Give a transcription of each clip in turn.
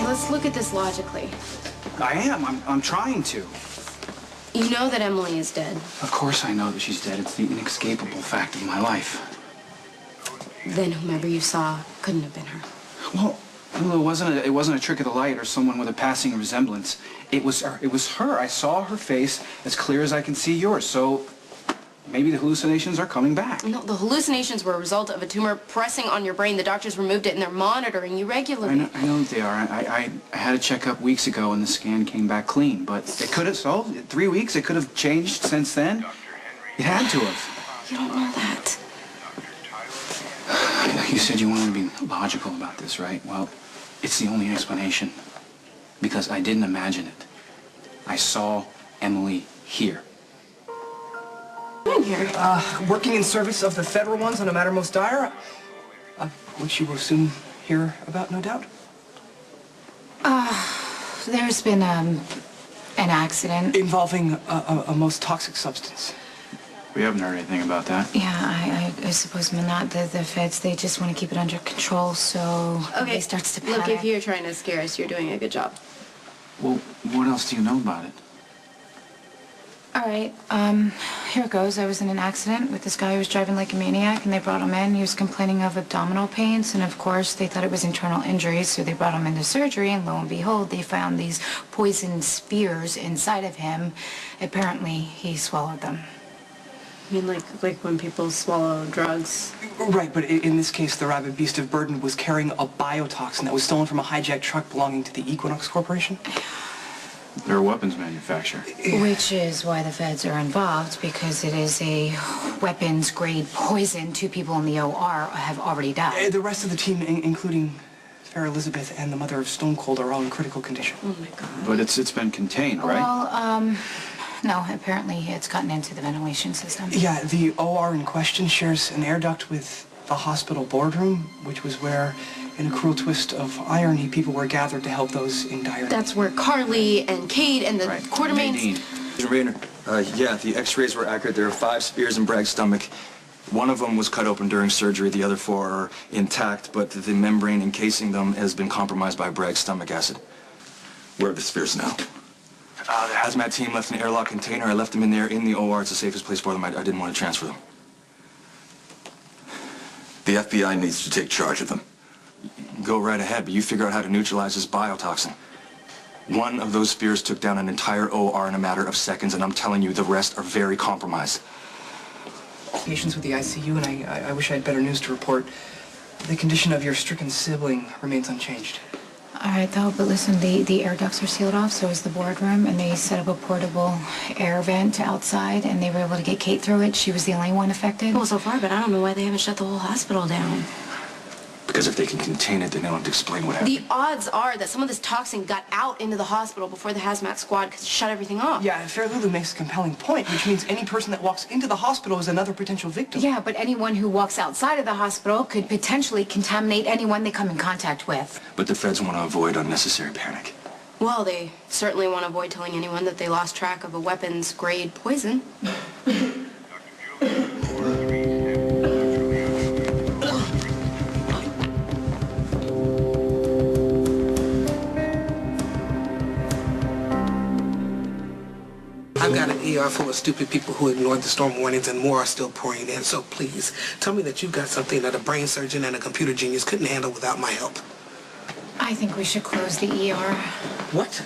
Okay, let's look at this logically. I am. I'm trying to. You know that Emily is dead. Of course I know that she's dead. It's the inescapable fact of my life. Then whomever you saw couldn't have been her. Well, it wasn't a trick of the light or someone with a passing resemblance. It was her. I saw her face as clear as I can see yours. So maybe the hallucinations are coming back. No, the hallucinations were a result of a tumor pressing on your brain. The doctors removed it and they're monitoring you regularly. I know that they are. I had a checkup weeks ago and the scan came back clean. But it could have, 3 weeks, it could have changed since then. It had to have. You don't know that. You said you wanted to be logical about this, right? Well, it's the only explanation. Because I didn't imagine it. I saw Emily here. In here. Working in service of the federal ones on a matter most dire, which you will soon hear about, no doubt. There's been, an accident. Involving a most toxic substance. We haven't heard anything about that. Yeah, I suppose not. The feds, they just want to keep it under control, so Okay, it starts to panic. look, if you're trying to scare us, you're doing a good job. Well, what else do you know about it? All right, here it goes. I was in an accident with this guy who was driving like a maniac, and they brought him in. He was complaining of abdominal pains, and of course, they thought it was internal injuries, so they brought him into surgery, and lo and behold, they found these poison spheres inside of him. Apparently, he swallowed them. I mean, like when people swallow drugs. Right, but in this case, the rabid beast of burden was carrying a biotoxin that was stolen from a hijacked truck belonging to the Equinox Corporation. They're a weapons manufacturer. Which is why the feds are involved, because it is a weapons-grade poison. 2 people in the OR have already died. The rest of the team, including Fair Elizabeth and the mother of Stone Cold, are all in critical condition. Oh, my God. But it's been contained, right? Well, no, apparently it's gotten into the ventilation system. Yeah, the OR in question shares an air duct with the hospital boardroom, which was where, in a cruel twist of irony, people were gathered to help those in dire need. That's where Carly and Kate and the Quartermains... Rayner, yeah, the x-rays were accurate. There are 5 spears in Bragg's stomach. One of them was cut open during surgery. The other 4 are intact, but the membrane encasing them has been compromised by Bragg's stomach acid. Where are the spheres now? The hazmat team left an airlock container. I left them in there in the OR. It's the safest place for them. I didn't want to transfer them. The FBI needs to take charge of them. Go right ahead, but you figure out how to neutralize this biotoxin. One of those spheres took down an entire OR in a matter of seconds, and I'm telling you, the rest are very compromised. Patients with the ICU, and I wish I had better news to report. The condition of your stricken sibling remains unchanged. All right, though, but listen, the air ducts are sealed off, so is the boardroom, and they set up a portable air vent outside, and they were able to get Kate through it. She was the only one affected. Well, so far, but I don't know why they haven't shut the whole hospital down. Because if they can contain it, then they don't have to explain what happened. The odds are that some of this toxin got out into the hospital before the hazmat squad could shut everything off. Yeah, Fair Lulu makes a compelling point, which means any person that walks into the hospital is another potential victim. Yeah, but anyone who walks outside of the hospital could potentially contaminate anyone they come in contact with. But the feds want to avoid unnecessary panic. Well, they certainly want to avoid telling anyone that they lost track of a weapons-grade poison. I've got an ER full of stupid people who ignored the storm warnings, and more are still pouring in. So please, tell me that you've got something that a brain surgeon and a computer genius couldn't handle without my help. I think we should close the ER. What?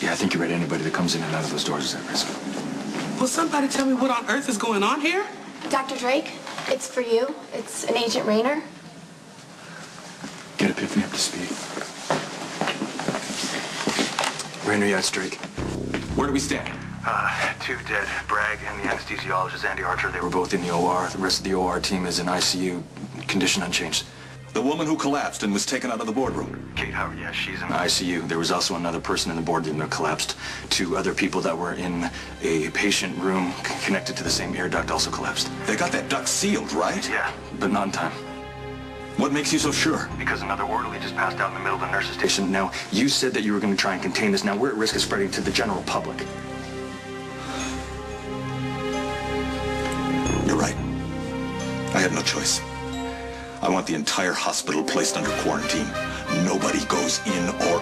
Yeah, I think you're right. Anybody that comes in and out of those doors is at risk. Will somebody tell me what on earth is going on here? Dr. Drake, it's for you. It's an Agent Rayner. Get Epiphany up to speed. Rayner, yeah, it's Drake. Where do we stand? 2 dead. Bragg and the anesthesiologist, Andy Archer, they were both in the OR. The rest of the OR team is in ICU. Condition unchanged. The woman who collapsed and was taken out of the boardroom. Kate Howard, yeah, she's in the ICU. There was also another person in the boardroom that collapsed. 2 other people that were in a patient room connected to the same air duct also collapsed. They got that duct sealed, right? Yeah, but not in time. What makes you so sure? Because another orderly just passed out in the middle of the nurse's station. Now, you said that you were going to try and contain this. Now, we're at risk of spreading to the general public. You're right. I had no choice. I want the entire hospital placed under quarantine. Nobody goes in or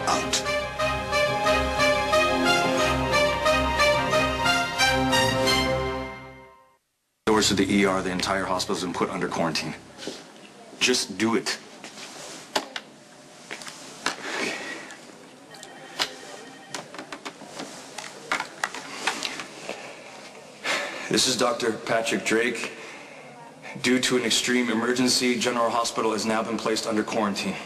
doors to the ER, the entire hospital's been put under quarantine. Just do it. This is Dr. Patrick Drake. Due to an extreme emergency, General Hospital has now been placed under quarantine.